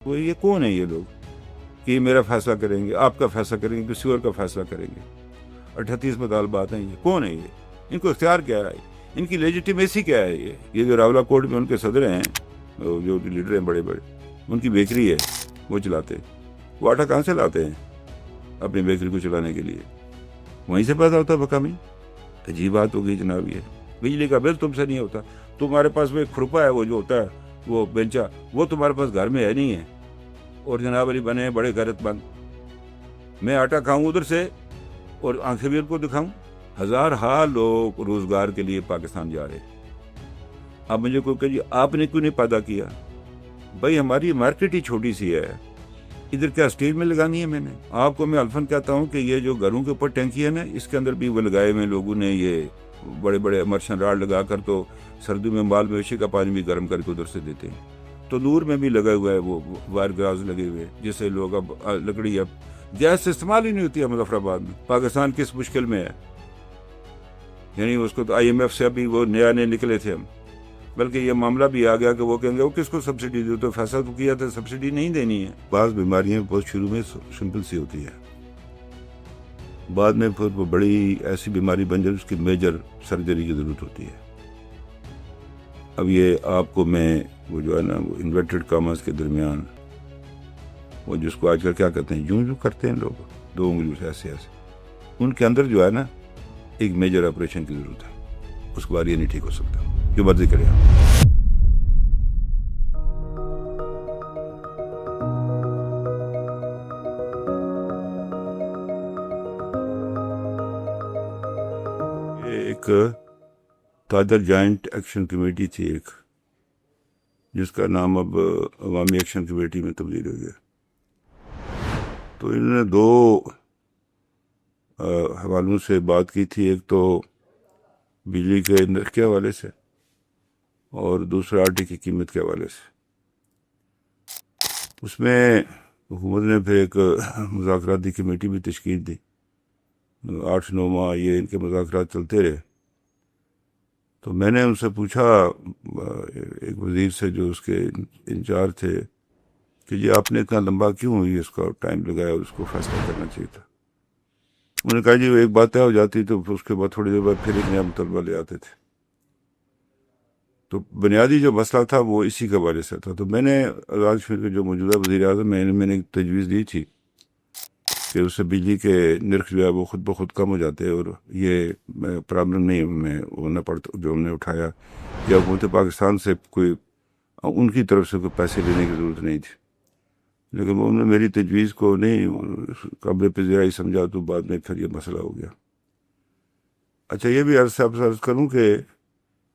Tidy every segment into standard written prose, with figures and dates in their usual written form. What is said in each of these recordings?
وہ یہ کون ہے یہ لوگ کہ یہ میرا فیصلہ کریں گے، آپ کا فیصلہ کریں گے، کسی اور کا فیصلہ کریں گے؟ 38 مطالبات ہیں، یہ کون ہے؟ یہ ان کو اختیار کیا ہے؟ ان کی لیجیٹیمیسی کیا ہے؟ یہ جو راولہ کوٹ میں ان کے صدر ہیں، جو لیڈر ہیں بڑے بڑے، ان کی بیکری ہے، وہ چلاتے ہیں۔ وہ آٹا کہاں سے لاتے ہیں اپنی بیکری کو چلانے کے لیے؟ وہیں سے پیدا ہوتا ہے بکامی۔ عجیب بات ہو گئی جناب۔ یہ بجلی کا بل تم سے نہیں ہوتا، تمہارے پاس وہ ایک کھرپا ہے، وہ جو ہوتا ہے وہ بینچا، وہ تمہارے پاس گھر میں ہے نہیں ہے، اور جناب علی بنے ہیں بڑے غیرت مند۔ میں آٹا کھاؤں ادھر سے اور آنکھیں بھی ان کو دکھاؤں؟ ہزار لوگ روزگار کے لیے پاکستان جا رہے ہیں۔ اب مجھے کوئی کہ آپ نے کیوں نہیں پیدا کیا؟ بھائی ہماری مارکیٹ ہی چھوٹی سی ہے، ادھر کیا اسٹیج میں لگانی ہے؟ میں نے آپ کو میں الفن کہتا ہوں کہ یہ جو گھروں کے اوپر ٹینکی ہے نا، اس کے اندر بھی وہ لگائے ہوئے لوگوں نے، یہ بڑے بڑے امرشن راڈ لگا کر، تو سردیوں میں مال مویشی کا پانی بھی گرم کر کے ادھر سے دیتے ہیں۔ تو نور میں بھی لگا ہوا ہے وہ وائر گراز لگے ہوئے، جس سے لوگ اب لکڑی، اب گیس استعمال ہی نہیں ہوتی ہے مظفر آباد میں۔ پاکستان کس مشکل میں ہے؟ یعنی اس کو تو IMF سے ابھی وہ نیا نکلے تھے ہم، بلکہ یہ معاملہ بھی آ گیا کہ وہ کہیں گے وہ کس کو سبسڈی دے، تو فیصلہ تو کیا تھا سبسڈی نہیں دینی ہے۔ بعض بیماریاں بہت شروع میں سمپل سی ہوتی ہے، بعد میں پھر وہ بڑی ایسی بیماری بن جائے اس کی میجر سرجری کی ضرورت ہوتی ہے۔ اب یہ آپ کو میں وہ جو ہے نا، وہ انورٹڈ کامرس کے درمیان، وہ جس کو آج کل کیا کہتے ہیں، یوں کرتے ہیں لوگ، دو انگلیوں سے ایسے ایسے، ان کے اندر جو ہے نا ایک میجر آپریشن کی ضرورت ہے، اس کے بعد یہ نہیں ٹھیک ہو سکتا، جو مرضی کرے آپ۔ ایک تادر جوائنٹ ایکشن کمیٹی تھی ایک، جس کا نام اب عوامی ایکشن کمیٹی میں تبدیل ہو گیا۔ تو انہوں نے دو حوالوں سے بات کی تھی، ایک تو بجلی کے نرخ کے حوالے سے، اور دوسرا آٹے کی قیمت کے حوالے سے۔ اس میں حکومت نے پھر ایک مذاکراتی کمیٹی بھی تشکیل دی، 8-9 ماہ یہ ان کے مذاکرات چلتے رہے۔ تو میں نے ان سے پوچھا، ایک وزیر سے جو اس کے انچارج تھے، کہ جی آپ نے اتنا لمبا کیوں ہوئی اس کا ٹائم لگایا، اور اس کو فیصلہ کرنا چاہیے تھا۔ انہوں نے کہا جی وہ ایک بات طے ہو جاتی تو اس کے بعد تھوڑی دیر بعد پھر ایک نیا مطالبہ لے آتے تھے۔ تو بنیادی جو مسئلہ تھا وہ اسی کے حوالے سے تھا۔ تو میں نے آزاد کشمیر کے جو موجودہ وزیر اعظم، میں نے تجویز دی تھی کہ اس سے بجلی کے نرخ جو ہے وہ خود بخود کم ہو جاتے، اور یہ پرابلم نہیں میں ہونا پڑتا جو ہم نے اٹھایا، یا حکومت پاکستان سے کوئی ان کی طرف سے کوئی پیسے لینے کی ضرورت نہیں تھی۔ لیکن وہ انہوں نے میری تجویز کو نہیں قابل پذیرائی سمجھا، تو بعد میں پھر یہ مسئلہ ہو گیا۔ اچھا یہ بھی عرض کروں کہ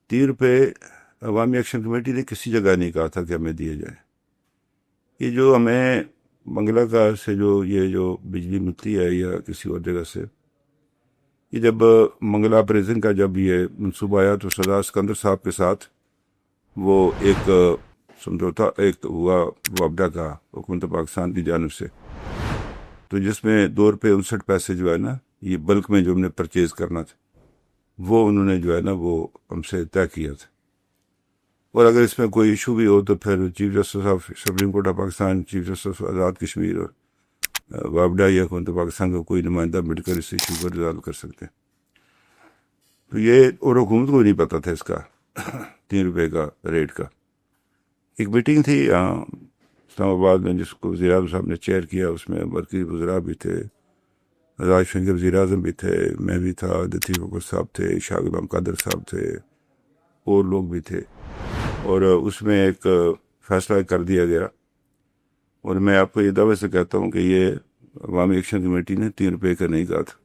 3 روپے عوامی ایکشن کمیٹی نے کسی جگہ نہیں کہا تھا کہ ہمیں دیے جائیں۔ یہ جو ہمیں منگلا کا سے جو یہ جو بجلی ملتی ہے یا کسی اور جگہ سے، یہ جب منگلا پریزن کا جب یہ منصوبہ آیا تو سردار سکندر صاحب کے ساتھ وہ ایک سمجھوتا ایک ہوا وابڈا کا حکومت پاکستان کی جانب سے، تو جس میں 2 روپے 59 پیسے جو ہے نا، یہ بلک میں جو ہم نے پرچیز کرنا تھا، وہ انہوں نے جو ہے نا وہ ہم سے طے کیا تھا۔ اور اگر اس میں کوئی ایشو بھی ہو تو پھر chief justice of supreme court of Pakistan, chief justice Azad Kashmir اور وابڈا یا حکومت پاکستان کا کوئی نمائندہ مل کر اس ایشو کو ریزالو کر سکتے ہیں۔ تو یہ اور حکومت کو نہیں پتہ تھا اس کا 3 روپے کا ریٹ کا۔ ایک میٹنگ تھی اسلام آباد میں جس کو وزیر اعظم صاحب نے چیئر کیا، اس میں مرکزی وزراء بھی تھے، آزاد کشمیر کے وزیر اعظم بھی تھے، میں بھی تھا، لطیف اکبر صاحب تھے، شاہ غلام قادر صاحب تھے، اور لوگ بھی تھے، اور اس میں ایک فیصلہ کر دیا گیا۔ اور میں آپ کو یہ دعوے سے کہتا ہوں کہ یہ عوامی ایکشن کمیٹی نے 3 روپے کا نہیں کہا تھا۔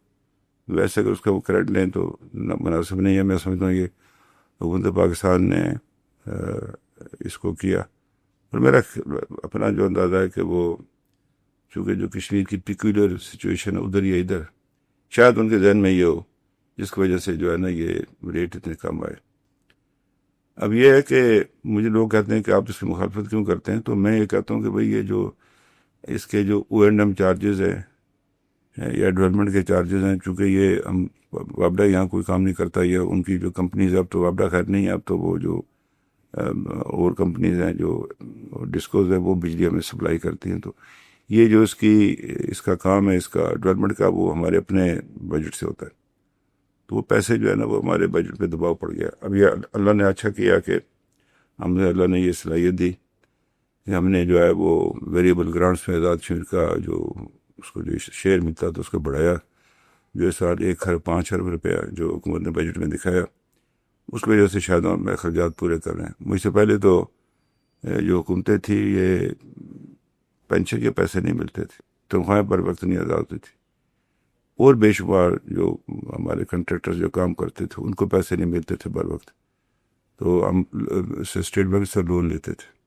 ویسے اگر اس کا وہ کریڈٹ لیں تو مناسب نہیں ہے، میں سمجھتا ہوں یہ حکومت پاکستان نے اس کو کیا۔ اور میرا اپنا جو اندازہ ہے کہ وہ چونکہ جو کشمیر کی پیکولر سچویشن ہے ادھر یا ادھر، شاید ان کے ذہن میں یہ ہو، جس کی وجہ سے جو ہے نا یہ ریٹ اتنے کم آئے۔ اب یہ ہے کہ مجھے لوگ کہتے ہیں کہ آپ اس کی مخالفت کیوں کرتے ہیں، تو میں یہ کہتا ہوں کہ بھئی یہ جو اس کے جو O&M چارجز ہیں یا ڈیولپمنٹ کے چارجز ہیں، چونکہ یہ ہم وابڈا یہاں کوئی کام نہیں کرتا، یا ان کی جو کمپنیز اب تو وابڈا خیر نہیں ہے، اب تو وہ جو اور کمپنیز ہیں جو ڈسکوز ہیں وہ بجلی ہمیں سپلائی کرتی ہیں. تو یہ جو اس کا کام ہے، اس کا ڈیولپمنٹ کا، وہ ہمارے اپنے بجٹ سے ہوتا ہے. تو وہ پیسے جو ہے نا وہ ہمارے بجٹ پہ دباؤ پڑ گیا. اب یہ اللہ نے اچھا کیا کہ اللہ نے یہ صلاحیت دی کہ ہم نے جو ہے وہ ویریبل گرانٹس میں آزاد شیر کا جو اس کو جو شیئر ملتا تھا اس کو بڑھایا. جو اس سال 1.5 ارب روپیہ جو حکومت نے بجٹ میں دکھایا، اس کی وجہ سے شاید ہم اخراجات پورے کر رہے ہیں. مجھ سے پہلے تو جو حکومتیں تھیں یہ پینشن کے پیسے نہیں ملتے تھے، تنخواہیں پر وقت نہیں ادا ہوتی تھی، اور بے شمار جو ہمارے کنٹریکٹر جو کام کرتے تھے ان کو پیسے نہیں ملتے تھے بر وقت. تو ہم اسٹیٹ بینک سے لون لیتے تھے.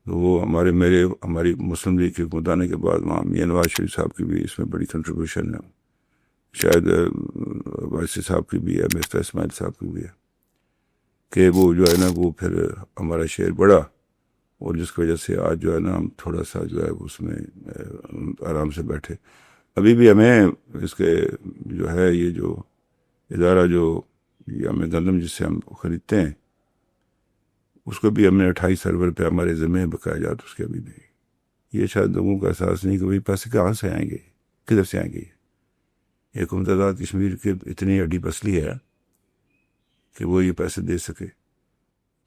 تو وہ ہماری مسلم لیگ کی حکومت آنے کے بعد وہاں میاں نواز شریف صاحب کی بھی اس میں بڑی کنٹریبیوشن ہے، شاید وائسی صاحب کی بھی ہے، مسٹر اسماعیل صاحب کی بھی ہے، کہ وہ جو ہے نا وہ پھر ہمارا شیئر بڑھا، اور جس کی وجہ سے آج جو ہے نا ہم تھوڑا سا جو ہے اس میں آرام سے بیٹھے. ابھی بھی ہمیں اس کے جو ہے یہ جو ادارہ جو یہ ہمیں گندم جس سے ہم خریدتے ہیں اس کو بھی ہم نے 28 ارب روپے ہمارے ذمہ بقایا جات اس کے ابھی نہیں. یہ شاید لوگوں کا احساس نہیں کہ وہی پیسے کہاں سے آئیں گے، کدھر سے آئیں گے. حکومت آزاد کشمیر کی اتنی ہڈی پسلی ہے کہ وہ یہ پیسے دے سکے.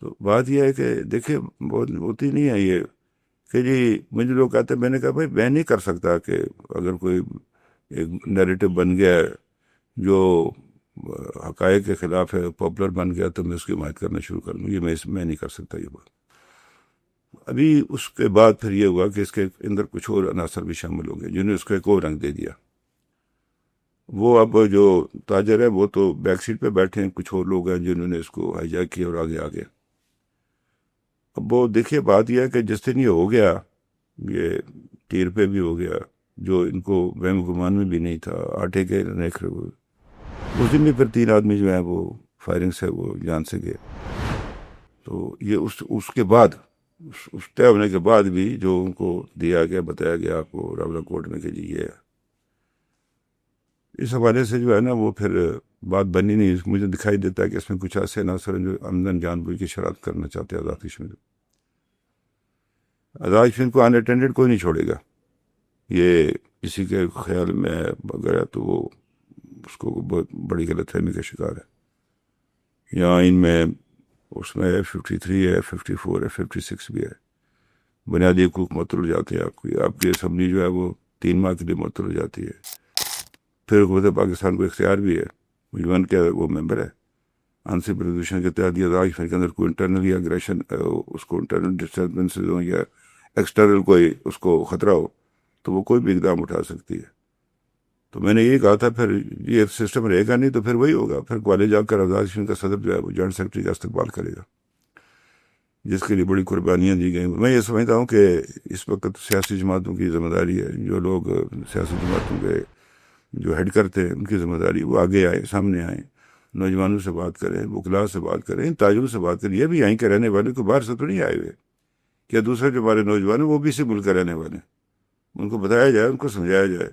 تو بات یہ ہے کہ دیکھیں بہت ہوتی نہیں ہے یہ کہ جی مجھے لوگ کہتے ہیں، میں نے کہا بھائی میں نہیں کر سکتا کہ اگر کوئی ایک نیریٹو بن گیا ہے جو حقائق کے خلاف ہے، پاپولر بن گیا، تو میں اس کی حمایت کرنا شروع کر دوں. یہ میں نہیں کر سکتا یہ بات. ابھی اس کے بعد پھر یہ ہوا کہ اس کے اندر کچھ اور عناصر بھی شامل ہو گئے جنہوں نے اس کو ایک اور رنگ دے دیا. وہ اب جو تاجر ہے وہ تو بیک سیٹ پہ بیٹھے ہیں، کچھ اور لوگ ہیں جنہوں نے اس کو ہائی جیک کیا اور آگے. اب وہ دیکھیے بات یہ ہے کہ جس دن یہ ہو گیا، یہ تیر پہ بھی ہو گیا جو ان کو وہم گمان میں بھی نہیں تھا، آٹے کے نیک ہوئے، اس دن بھی پھر 3 آدمی جو ہیں وہ فائرنگ سے وہ جان سے گئے. تو یہ اس کے بعد اس طے ہونے کے بعد بھی جو ان کو دیا گیا، بتایا گیا آپ کو راولہ کوٹ میں کہ جی یہ ہے، اس حوالے سے جو ہے نا وہ پھر بات بنی نہیں. مجھے دکھائی دیتا ہے کہ اس میں کچھ ایسے عناصر ہیں جو عمدن جان بوجھ کی شرارت کرنا چاہتے ہیں آزاد کشمیر. آزاد کشمیر کو ان اٹینڈڈ کوئی نہیں چھوڑے گا. یہ کسی کے خیال میں گیا تو وہ اس کو بہت بڑی غلط فہمی کا شکار ہے. یہاں ان میں اس میں 53 ہے، 54 ہے، 56 بھی ہے. بنیادی حقوق معطل ہو جاتے ہیں. آپ کی اسمبلی جو ہے وہ 3 ماہ کے لیے معطل ہو جاتی ہے. پھر حکومت پاکستان کو اختیار بھی ہے، یون کے وہ ممبر ہے، انسب ریزولوشن کے تحت آزاد کشمیر کے اندر کوئی انٹرنل یا اگریشن، اس کو انٹرنل ڈسٹربنسز ہوں یا ایکسٹرنل کوئی اس کو خطرہ ہو تو وہ کوئی بھی اقدام اٹھا سکتی ہے. تو میں نے یہ کہا تھا پھر یہ سسٹم رہے گا نہیں تو پھر وہی ہوگا، پھر کالج جا کر آزاد کشمیر کا صدر جو ہے وہ جوائنٹ سیکرٹری کا استقبال کرے گا، جس کے لیے بڑی قربانیاں دی گئیں. میں یہ سمجھتا ہوں کہ اس وقت سیاسی جماعتوں کی ذمہ داری ہے، جو لوگ سیاسی جماعتوں کے جو ہیڈ کرتے ہیں ان کی ذمہ داری وہ آگے آئے، سامنے آئیں، نوجوانوں سے بات کریں، وکلاء سے بات کریں، تاجروں سے بات کریں. یہ بھی یہیں کے رہنے والے کو باہر سے تو نہیں آئے ہوئے، کیا دوسرے جو ہمارے نوجوان ہیں وہ بھی اسی ملک کے رہنے والے ہیں. ان کو بتایا جائے، ان کو سمجھایا جائے.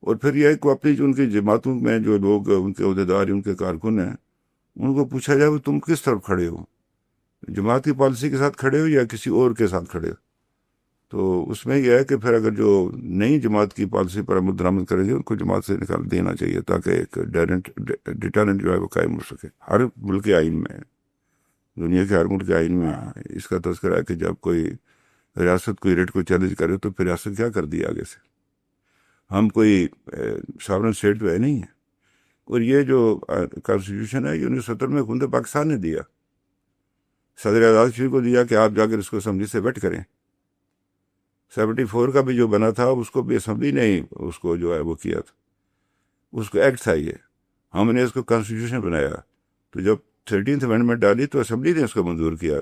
اور پھر یہ کو اپنی جو ان کی جماعتوں میں جو لوگ ان کے عہدیدار، ان کے کارکن ہیں، ان کو پوچھا جائے وہ تم کس طرف کھڑے ہو، جماعت کی پالیسی کے ساتھ کھڑے ہو یا کسی اور کے ساتھ کھڑے ہو. تو اس میں یہ ہے کہ پھر اگر جو نئی جماعت کی پالیسی پر عمل درآمد کرے گی ان کو جماعت سے نکال دینا چاہیے تاکہ ایک ڈیٹرنٹ جو ہے وہ قائم ہو سکے. ہر ملک کے آئین میں، دنیا کے ہر ملک کے آئین میں اس کا تذکرہ ہے کہ جب کوئی ریاست کوئی ریٹ کو چیلنج کرے تو پھر ریاست کیا کر دی آگے سے. ہم کوئی ساورن اسٹیٹ تو ہے نہیں ہے. اور یہ جو کانسٹیٹیوشن ہے یہ 1970 میں حکومت پاکستان نے دیا، صدر آزاد کشمیر کو دیا کہ آپ جا کر اس کو اسمبلی سے ویٹ کریں. 74 کا بھی جو بنا تھا اس کو بھی اسمبلی نے ہی اس کو جو ہے وہ کیا تھا، اس کو ایکٹ تھا یہ. ہم نے اس کو کانسٹیٹیوشن بنایا، تو جب 13th امینڈمنٹ ڈالی تو اسمبلی نے اس کو منظور کیا.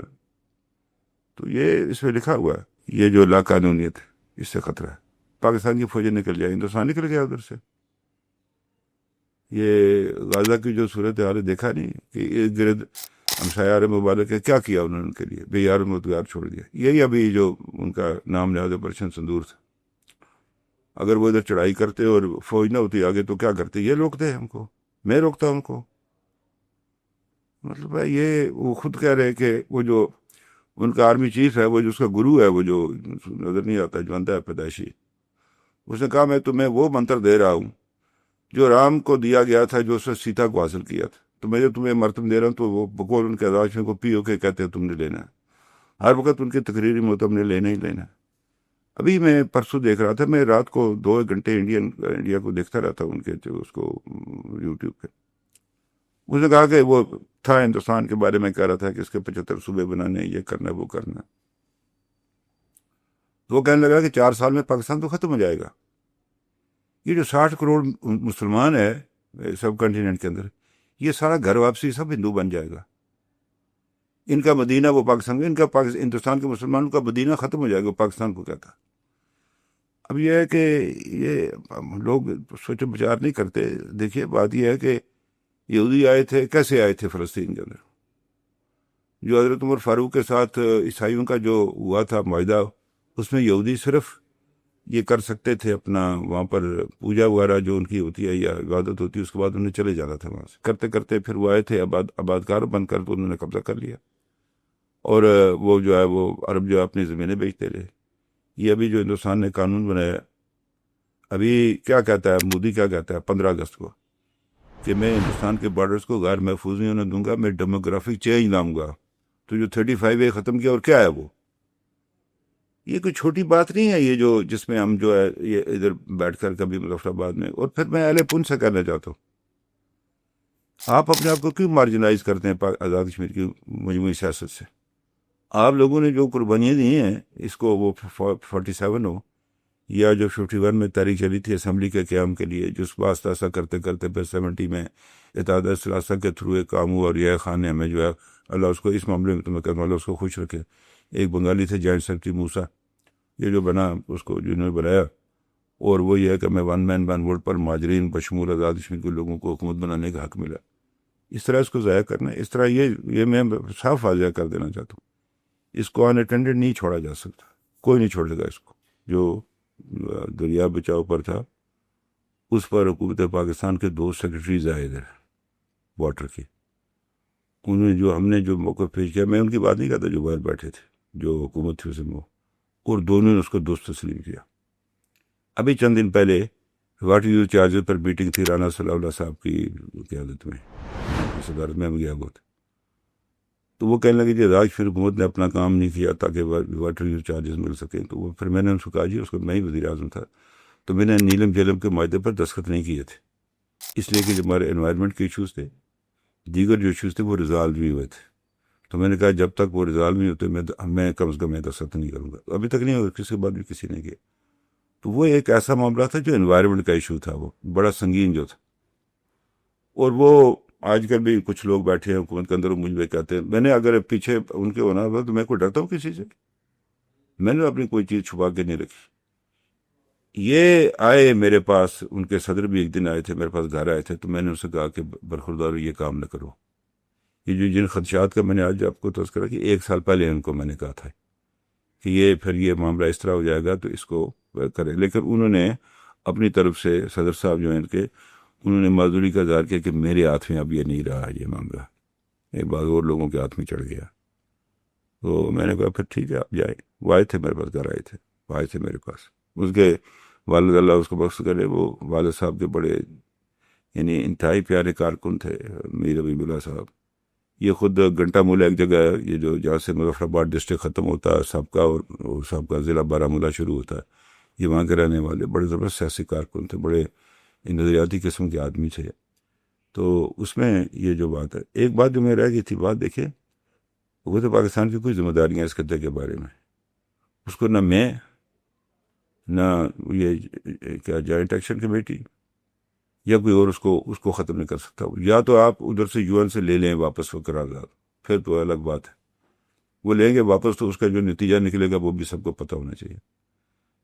تو یہ اس میں لکھا ہوا ہے، یہ جو لا قانونیت ہے اس سے خطرہ ہے. پاکستان کی فوجیں نکل جائیں، ہندوستان نکل گیا ادھر سے. یہ غزہ کی جو صورت حال دیکھا نہیں کہ ارد گرد ہمسایہ عرب ممالک ہے، کیا کیا انہوں نے ان کے لیے، بے یار مددگار چھوڑ دیا. یہی ابھی جو ان کا نام نہاد آپریشن سندور تھا. اگر وہ ادھر چڑھائی کرتے اور فوج نہ ہوتی آگے تو کیا کرتے؟ یہ روکتے ہم کو، میں روکتا ان کو. مطلب ہے یہ وہ خود کہہ رہے کہ وہ جو ان کا آرمی چیف ہے، وہ جو اس کا گرو ہے، وہ جو نظر نہیں آتا، جو اندھا ہے پیدائشی، اس نے کہا میں تمہیں وہ منتر دے رہا ہوں جو رام کو دیا گیا تھا، جو اس نے سیتا کو حاصل کیا تھا، تو میں جو تمہیں مرتب دے رہا ہوں تو وہ بقول ان کے اداش میں کو پی او کے کہتے ہیں تم نے لینا ہے، ہر وقت ان کی تقریری میں تم نے لینا ہی لینا ہے۔ ابھی میں پرسوں دیکھ رہا تھا، میں رات کو 2 گھنٹے انڈیا کو دیکھتا رہتا ہوں، ان کے جو اس کو یوٹیوب پہ، اس نے کہا کہ وہ تھا ہندوستان کے بارے میں کہہ رہا تھا کہ اس کے 75 صوبے بنانے، یہ کرنا وہ کرنا، تو وہ کہنے لگا کہ 4 سال میں پاکستان تو ختم ہو جائے گا۔ یہ جو 60 کروڑ مسلمان ہے سب کنٹیننٹ کے اندر، یہ سارا گھر واپسی سب ہندو بن جائے گا، ان کا مدینہ وہ پاکستان، ان کا ہندوستان کے مسلمانوں کا مدینہ ختم ہو جائے گا، وہ پاکستان کو کہتا۔ اب یہ ہے کہ یہ لوگ سوچ و بچار نہیں کرتے۔ دیکھیے بات یہ ہے کہ یہودی آئے تھے، کیسے آئے تھے فلسطین کے اندر؟ جو حضرت عمر فاروق کے ساتھ عیسائیوں کا جو ہوا تھا معاہدہ، اس میں یہودی صرف یہ کر سکتے تھے اپنا وہاں پر پوجا وغیرہ جو ان کی ہوتی ہے یا عبادت ہوتی ہے، اس کے بعد انہیں چلے جانا تھا وہاں سے، کرتے کرتے پھر وہ آئے تھے آبادکار بن کر، تو انہوں نے قبضہ کر لیا، اور وہ جو ہے وہ عرب جو ہے اپنی زمینیں بیچتے رہے۔ یہ ابھی جو ہندوستان نے قانون بنایا، ابھی کیا کہتا ہے مودی، کیا کہتا ہے 15 اگست کو، کہ میں ہندوستان کے بارڈرز کو غیر محفوظ نہیں ہونے دوں گا، میں ڈیموگرافک چینج لاؤں گا۔ تو جو 35A ختم کیا، اور کیا ہے وہ؟ یہ کوئی چھوٹی بات نہیں ہے، یہ جو جس میں ہم جو ہے یہ ادھر بیٹھ کر کبھی مظفر آباد میں۔ اور پھر میں اہل پن سے کہنا چاہتا ہوں، آپ اپنے آپ کو کیوں مارجنائز کرتے ہیں آزاد کشمیر کی مجموعی سیاست سے؟ آپ لوگوں نے جو قربانیاں دی ہیں، اس کو وہ 47 ہو یا جو 51 میں تحریک چلی تھی اسمبلی کے قیام کے لیے، جس واسطہ ایسا کرتے کرتے پھر 70 میں اتحاد ثلاثہ کے تھرو ایک کام ہوا، اور یہ خان نے ہمیں جو ہے، اللہ اس کو اس معاملے میں، تو میں کہتا ہوں اللہ اس کو خوش رکھے، ایک بنگالی تھے جوائنٹ سیکرٹری موسیٰ، یہ جو بنا اس کو جنہوں نے بنایا، اور وہ یہ ہے کہ میں 1 مین 1 ووٹ پر مہاجرین بشمول آزاد کشمیر کے لوگوں کو حکومت بنانے کا حق ملا۔ اس طرح اس کو ضائع کرنا، اس طرح یہ میں صاف واضح کر دینا چاہتا ہوں، اس کو ان اٹینڈڈ نہیں چھوڑا جا سکتا، کوئی نہیں چھوڑے گا اس کو۔ جو دریا بچاؤ پر تھا، اس پر حکومت پاکستان کے 2 سیکرٹریز آئے ادھر واٹر کے، انہوں نے جو ہم نے جو موقع پیش کیا، میں ان کی بات نہیں کرتا جو باہر بیٹھے تھے، جو حکومت تھی اس میں، اور دونوں نے اس کو دوست تسلیم کیا۔ ابھی چند دن پہلے واٹر یوز چارجز پر میٹنگ تھی رانا صلی اللہ صاحب کی قیادت میں، صدارت میں گیا ہوا تھا، تو وہ کہنے لگے جی آزاد کشمیر حکومت نے اپنا کام نہیں کیا تاکہ واٹر یوز چارجز مل سکیں۔ تو وہ پھر میں نے ان سے کہا جی، اس کو میں ہی وزیر اعظم تھا تو میں نے نیلم جیلم کے معاہدے پر دستخط نہیں کیے تھے، اس لیے کہ جو ہمارے انوائرمنٹ کے ایشوز تھے، دیگر جو ایشوز تھے، وہ ریزالو نہیں ہوئے تھے۔ تو میں نے کہا جب تک وہ ریزالو نہیں ہوتے میں کم از کم میں دستخط نہیں کروں گا۔ ابھی تک نہیں ہوا، کسی کے بعد بھی کسی نے کیا۔ تو وہ ایک ایسا معاملہ تھا جو انوائرمنٹ کا ایشو تھا، وہ بڑا سنگین جو تھا، اور وہ آج کل بھی کچھ لوگ بیٹھے ہیں حکومت کے اندر، وہ مجھ میں کہتے ہیں، میں نے اگر پیچھے ان کے ہونا ہوا تو میں کوئی ڈرتا ہوں کسی سے؟ میں نے اپنی کوئی چیز چھپا کے نہیں رکھی۔ یہ آئے میرے پاس، ان کے صدر بھی ایک دن آئے تھے میرے پاس، گھر آئے تھے، تو میں نے ان سے کہا کہ برخوردار یہ کام نہ کرو۔ یہ جو جن خدشات کا میں نے آج آپ کو تذکرہ کیا، 1 سال پہلے ان کو میں نے کہا تھا کہ یہ پھر یہ معاملہ اس طرح ہو جائے گا تو اس کو کرے، لیکن انہوں نے اپنی طرف سے، صدر صاحب جو ہیں ان کے، انہوں نے معذوری کا اظہار کیا کہ میرے ہاتھ میں اب یہ نہیں رہا یہ معاملہ، ایک بعض اور لوگوں کے ہاتھ میں چڑھ گیا۔ تو میں نے کہا پھر ٹھیک ہے آپ جائیں۔ وہ آئے تھے میرے پاس، گھر آئے تھے، وہ آئے تھے میرے پاس، اس کے والد اللہ اس کو بخش کرے، وہ والد صاحب کے بڑے یعنی انتہائی پیارے کارکن تھے، میر ابی اللہ صاحب۔ یہ خود گھنٹہ مولا ایک جگہ ہے، یہ جو جہاں سے مظفر آباد ڈسٹرکٹ ختم ہوتا ہے سابقہ، اور سابقہ ضلع بارہمولہ شروع ہوتا ہے، یہ وہاں کے رہنے والے بڑے زبردست سیاسی کارکن تھے، بڑے نظریاتی قسم کے آدمی تھے۔ تو اس میں یہ جو بات ہے، ایک بات جو میں رہ گئی تھی، بات دیکھیں، وہ تو پاکستان کی کوئی ذمہ داریاں اس خطے کے بارے میں، اس کو نہ میں نہ یہ کیا جوائنٹ ایکشن کمیٹی یا کوئی اور اس کو ختم نہیں کر سکتا۔ یا تو آپ ادھر سے UN سے لے لیں واپس وہ قرارداد، پھر تو الگ بات ہے، وہ لیں گے واپس تو اس کا جو نتیجہ نکلے گا وہ بھی سب کو پتہ ہونا چاہیے۔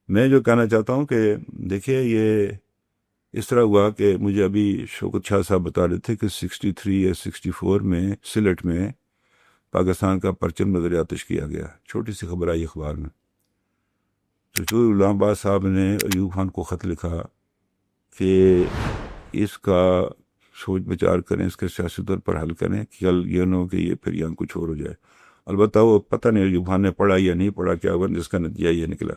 میں جو کہنا چاہتا ہوں کہ دیکھیے، یہ اس طرح ہوا کہ مجھے ابھی شوکت شاہ صاحب بتا رہے تھے کہ 63 یا 64 میں سلٹ میں پاکستان کا پرچم نظر آتش کیا گیا، چھوٹی سی خبر آئی اخبار میں۔ تو غلام باز صاحب نے ایوب خان کو خط لکھا کہ اس کا سوچ بچار کریں، اس کے سیاسی طور پر حل کریں، کل یہ نہ ہو کہ یہ پھر یہاں کچھ اور ہو جائے۔ البتہ وہ پتہ نہیں یوبھان نے پڑھا یا نہیں پڑھا، کیا ہوا، جس کا نتیجہ یہ نکلا۔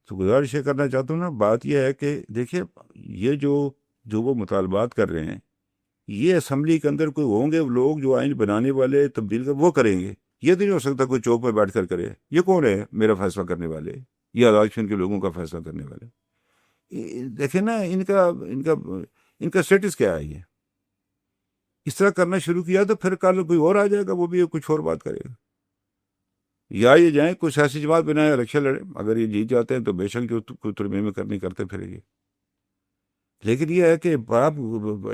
تو گزارش یہ کرنا چاہتا ہوں نا، بات یہ ہے کہ دیکھیے یہ جو وہ مطالبات کر رہے ہیں، یہ اسمبلی کے اندر کوئی ہوں گے لوگ جو آئین بنانے والے، تبدیل کر وہ کریں گے۔ یہ تو نہیں ہو سکتا کوئی چوک میں بیٹھ کر کرے۔ یہ کون ہے میرا فیصلہ کرنے والے؟ یہ آزاد کشمیر کے لوگوں کا فیصلہ کرنے والے؟ دیکھیں نا ان کا سٹیٹس کیا ہے۔ یہ اس طرح کرنا شروع کیا تو پھر کل کوئی اور آ جائے گا، وہ بھی کچھ اور بات کرے گا۔ یا یہ جائیں کوئی سیاسی جماعت بنائے، الیکشن لڑے، اگر یہ جیت جاتے ہیں تو بے شک جو کوئی ترمیم کرنی کرتے پھرے گی۔ لیکن یہ ہے کہ آپ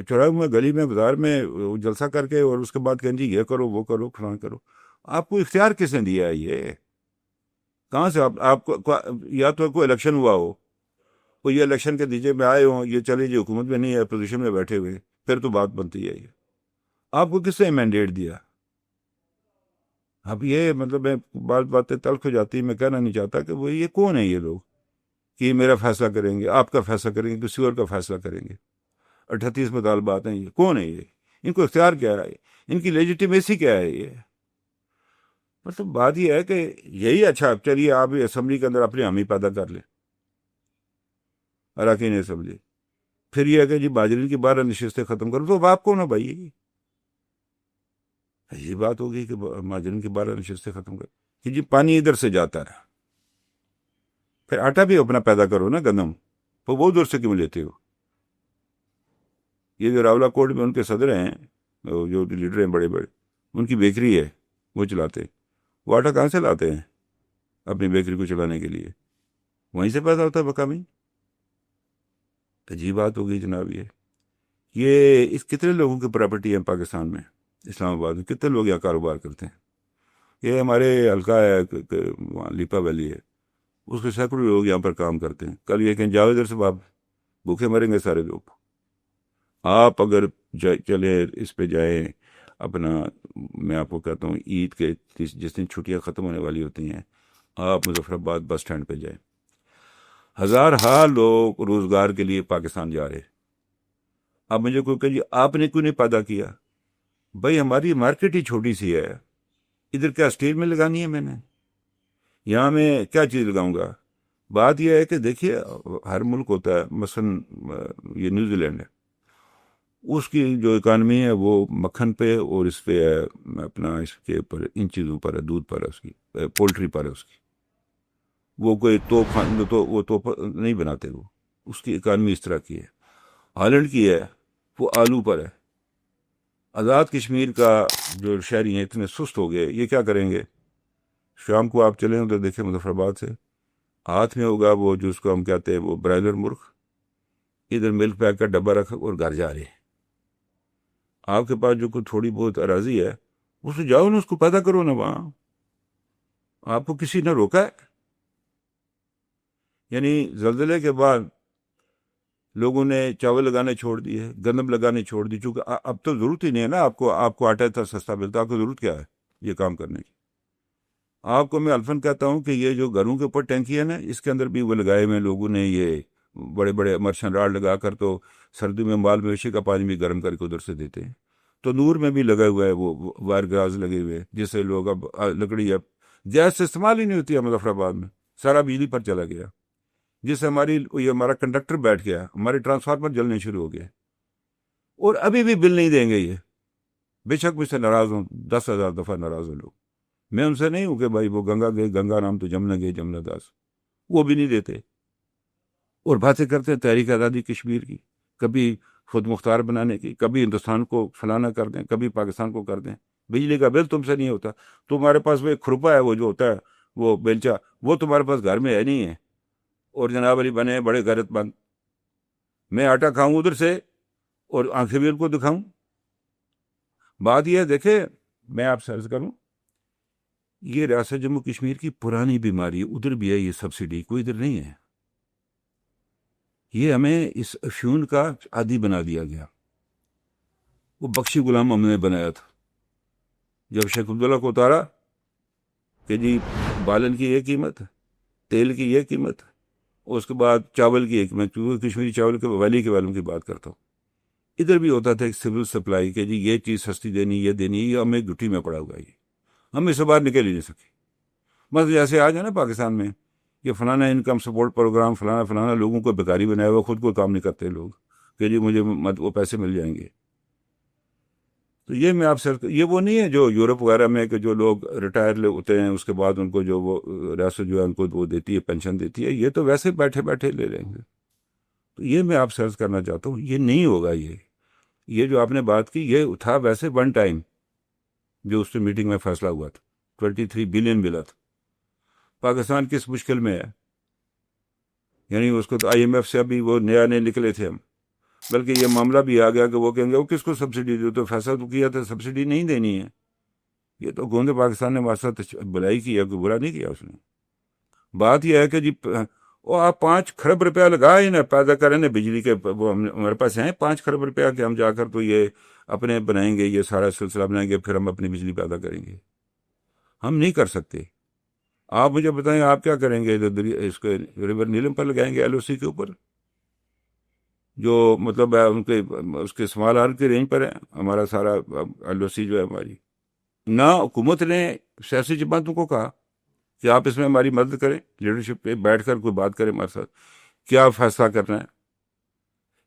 چوراہے میں، گلی میں، بازار میں جلسہ کر کے اور اس کے بعد کہیں جی یہ کرو وہ کرو فلاں کرو، آپ کو اختیار کس نے دیا ہے؟ یہ کہاں سے آپ کو؟ یا تو کوئی الیکشن ہوا ہو، کوئی یہ الیکشن کے نتیجے میں آئے ہوں، یہ چلے جی حکومت میں نہیں ہے، اپوزیشن میں بیٹھے ہوئے، پھر تو بات بنتی ہے۔ یہ آپ کو کس نے مینڈیٹ دیا؟ اب یہ مطلب میں باتیں تلخ ہو جاتی، میں کہنا نہیں چاہتا کہ وہ یہ کون ہے یہ لوگ کہ یہ میرا فیصلہ کریں گے، آپ کا فیصلہ کریں گے، کسی اور کا فیصلہ کریں گے۔ 38 مطالبات ہیں، یہ کون ہے؟ یہ ان کو اختیار کیا ہے؟ ان کی لیجیٹیمیسی کیا ہے؟ یہ مطلب بات یہ ہے کہ یہی اچھا چلیے آپ اسمبلی کے اندر اپنی حامی پیدا کر لیں، اراکین اسمبلی، پھر یہ ہے کہ جی مہاجرین کی 12 نشستیں ختم کرو، تو آپ کون ہے بھائی؟ یہ بات ہوگی کہ مہاجرین کی 12 نشستیں ختم کرو کہ جی پانی ادھر سے جاتا رہا، پھر آٹا بھی اپنا پیدا کرو نا، گندم، تو وہ دور سے کیوں لیتے ہو؟ یہ جو راولہ کوٹ میں ان کے صدر ہیں، جو لیڈر ہیں بڑے بڑے، ان کی بیکری ہے، وہ چلاتے، وہ آٹا کہاں سے لاتے ہیں اپنی بیکری کو چلانے کے لیے؟ وہیں سے پیدا ہوتا ہے مقامی۔ عجیب بات ہوگی جناب۔ یہ اس کتنے لوگوں کی پراپرٹی ہے پاکستان میں، اسلام آباد میں کتنے لوگ یہاں کاروبار کرتے ہیں؟ یہ ہمارے حلقہ ہے وہاں لیپا ویلی ہے، اس کے سینکڑوں لوگ یہاں پر کام کرتے ہیں۔ کل یہ کہیں جاؤ ادھر سے، آپ بھوکے مریں گے سارے لوگ۔ آپ اگر چلے اس پہ جائیں اپنا، میں آپ کو کہتا ہوں عید کے جس دن چھٹیاں ختم ہونے والی ہوتی ہیں، آپ مظفر آباد بس سٹینڈ پہ جائیں، ہزار لوگ روزگار کے لیے پاکستان جا رہے۔ اب مجھے کوئی کہ جی آپ نے کیوں نہیں پیدا کیا؟ بھائی ہماری مارکیٹ ہی چھوٹی سی ہے، ادھر کیا اسٹیل میں لگانی ہے میں نے؟ یہاں میں کیا چیز لگاؤں گا؟ بات یہ ہے کہ دیکھیے ہر ملک ہوتا ہے، مثلا یہ نیوزی لینڈ ہے، اس کی جو اکانومی ہے وہ مکھن پہ اور اس پہ ہے اپنا، اس کے اوپر ان چیزوں پر ہے، دودھ پر ہے، اس کی پولٹری پر ہے اس کی۔ وہ کوئی وہ توپ نہیں بناتے، وہ اس کی اکانومی اس طرح کی ہے۔ ہالینڈ کی ہے، وہ آلو پر ہے۔ آزاد کشمیر کا جو شہری ہیں اتنے سست ہو گئے، یہ کیا کریں گے؟ شام کو آپ چلیں ادھر دیکھیں مظفر آباد سے، ہاتھ میں ہوگا وہ جو اس کو ہم کہتے ہیں وہ برائلر مرغ، ادھر ملک پیک کا ڈبہ رکھا اور گھر جا رہے ہیں۔ آپ کے پاس جو کوئی تھوڑی بہت اراضی ہے، اس سے جاؤ نا، اس کو پیدا کرو نا وہاں، آپ کو کسی نے روکا ہے؟ یعنی زلزلے کے بعد لوگوں نے چاول لگانے چھوڑ دیے، گندم لگانے چھوڑ دی، چونکہ اب تو ضرورت ہی نہیں ہے نا، آپ کو آٹا اتنا سستا ملتا، آپ کو ضرورت کیا ہے یہ کام کرنے کی؟ آپ کو میں الفن کہتا ہوں کہ یہ جو گھروں کے اوپر ٹینکی ہے نا، اس کے اندر بھی وہ لگائے ہوئے لوگوں نے، یہ بڑے بڑے مرشن راڈ لگا کر، تو سردی میں مال مویشی کا پانی بھی گرم کر کے ادھر سے دیتے ہیں۔ تو نور میں بھی لگا ہوا ہے وہ وائر گراز لگے ہوئے، جس سے لوگ اب لکڑی اب گیس سے استعمال ہی نہیں ہوتی ہے مظفر آباد میں، سارا بجلی پر چلا گیا، جس سے ہمارا کنڈکٹر بیٹھ گیا، ہمارے ٹرانسفارمر جلنے شروع ہو گئے، اور ابھی بھی بل نہیں دیں گے یہ، بے شک مجھ سے ناراض ہوں، 10,000 دفعہ ناراض ہوں لوگ، میں ان سے نہیں ہوں کہ بھائی وہ گنگا گئے، گنگا نام تو جمنا گئے، جمنا داس، وہ بھی نہیں دیتے، اور باتیں کرتے ہیں تحریک آزادی کشمیر کی، کبھی خود مختار بنانے کی، کبھی ہندوستان کو فلانا کر دیں، کبھی پاکستان کو کر دیں۔ بجلی کا بل تم سے نہیں ہوتا، تمہارے پاس وہ ایک کھرپا ہے، وہ جو ہوتا ہے وہ بیلچا، وہ تمہارے پاس گھر میں ہے نہیں ہے، اور جناب علی بنے ہیں بڑے غیرت مند، میں آٹا کھاؤں ادھر سے اور آنکھیں بھی ان کو دکھاؤں۔ بات یہ ہے، دیکھیں میں آپ سے عرض کروں، یہ ریاست جموں کشمیر کی پرانی بیماری، ادھر بھی ہے یہ سبسڈی، کوئی ادھر نہیں ہے، یہ ہمیں اس افیون کا عادی بنا دیا گیا۔ وہ بخشی غلام ہم نے بنایا تھا، جب شیخ عبداللہ کو اتارا کہ جی بالن کی یہ قیمت، تیل کی یہ قیمت، اس کے بعد چاول کی ایک، میں کشمیری چاول کے ویلی کے والوں کی بات کرتا ہوں، ادھر بھی ہوتا تھا ایک سول سپلائی کہ جی یہ چیز سستی دینی، یہ دینی، یہ ہمیں گٹھی میں پڑا ہوا ہے، ہم اس سے باہر نکل ہی نہیں سکے. بس جیسے آج ہے نا پاکستان میں یہ فلانا انکم سپورٹ پروگرام، فلانا فلانا، لوگوں کو بیکاری بنایا ہوا، خود کو کام نہیں کرتے لوگ کہ جی مجھے وہ پیسے مل جائیں گے. تو یہ میں آپ سے یہ وہ نہیں ہے جو یورپ وغیرہ میں کہ جو لوگ ریٹائر ہوتے ہیں اس کے بعد ان کو جو وہ ریاست جو ہے ان کو وہ دیتی ہے، پینشن دیتی ہے، یہ تو ویسے بیٹھے بیٹھے لے لیں گے. تو یہ میں آپ سے عرض کرنا چاہتا ہوں یہ نہیں ہوگا. یہ جو آپ نے بات کی یہ تھا ویسے ون ٹائم جو اس میٹنگ میں فیصلہ ہوا تھا، 23 بلین ملا تھا. پاکستان کس مشکل میں ہے، یعنی اس کو تو آئی ایم ایف سے ابھی وہ نیا نکلے تھے ہم، بلکہ یہ معاملہ بھی آ گیا کہ وہ کہیں گے وہ کس کو سبسڈی دے، تو فیصلہ تو کیا تھا سبسڈی نہیں دینی ہے. یہ تو گوند پاکستان نے واسطہ بلائی کی ہے، کوئی برا نہیں کیا اس نے. بات یہ ہے کہ جی وہ آپ 5 کھرب روپیہ لگائے نا پیدا کریں نا بجلی کے، وہ ہمارے پاس ہیں 5 کھرب روپیہ کہ ہم جا کر تو یہ اپنے بنائیں گے، یہ سارا سلسلہ بنائیں گے، پھر ہم اپنی بجلی پیدا کریں گے. ہم نہیں کر سکتے. آپ مجھے بتائیں آپ کیا کریں گے؟ اس کو ریور نیلم پر لگائیں گے، ایل او سی کے اوپر، جو مطلب ہے ان کے اس کے اسمال آر کی رینج پر ہے ہمارا سارا ایل او سی جو ہے ہماری. نہ حکومت نے سیاسی جماعتوں کو کہا کہ آپ اس میں ہماری مدد کریں، لیڈرشپ پہ بیٹھ کر کوئی بات کریں ہمارے ساتھ، کیا فیصلہ کرنا ہے،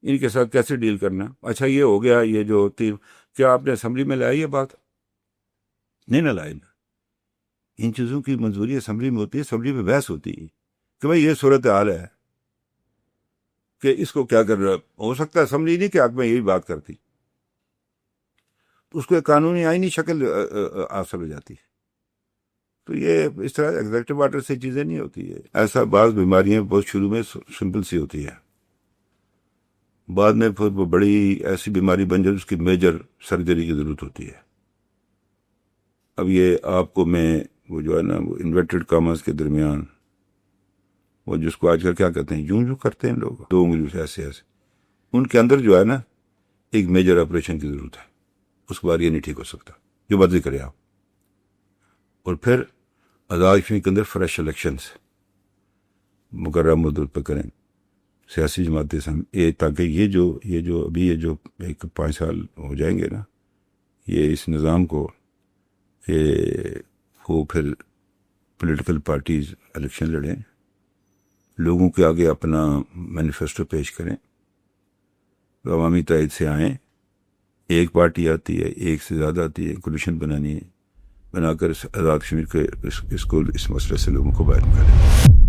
ان کے ساتھ کیسے ڈیل کرنا ہے. اچھا یہ ہو گیا. یہ جو کیا آپ نے اسمبلی میں لائی ہے بات؟ نہیں نہ لائی. ان چیزوں کی منظوری اسمبلی میں ہوتی ہے، اسمبلی میں بحث ہوتی ہے کہ بھائی یہ صورتحال ہے کہ اس کو کیا کر رہا. ہو سکتا ہے اسمبلی نہیں کہ حق میں یہی بات کرتی، اس کو ایک قانونی آئینی شکل حاصل ہو جاتی ہے. تو یہ اس طرح ایگزیکٹو آرڈر سے چیزیں نہیں ہوتی ہے. ایسا بعض بیماریاں بہت شروع میں سمپل سی ہوتی ہے، بعد میں پھر وہ بڑی ایسی بیماری بن جائے اس کی میجر سرجری کی ضرورت ہوتی ہے. اب یہ آپ کو میں وہ جو ہے نا وہ انورٹڈ کامرس کے درمیان وہ جس کو آج کل کیا کہتے ہیں یوں کرتے ہیں لوگ 2 انگلیوں سے ایسے ان کے اندر جو ہے نا ایک میجر آپریشن کی ضرورت ہے. اس کے بعد یہ نہیں ٹھیک ہو سکتا جو مرضی کرے آپ. اور پھر آزاد کشمیر کے اندر فریش الیکشنز مقررہ مدت پہ کریں سیاسی جماعتیں تاکہ یہ جو ابھی یہ جو 5 سال ہو جائیں گے نا یہ اس نظام کو کہ وہ پھر پولیٹیکل پارٹیز الیکشن لڑیں، لوگوں کے آگے اپنا مینیفیسٹو پیش کریں، عوامی تائید سے آئیں. ایک پارٹی آتی ہے، ایک سے زیادہ آتی ہے، کولیشن بنانی ہے، بنا کر آزاد کشمیر کے اس مسئلے سے لوگوں کو باہر نکالیں.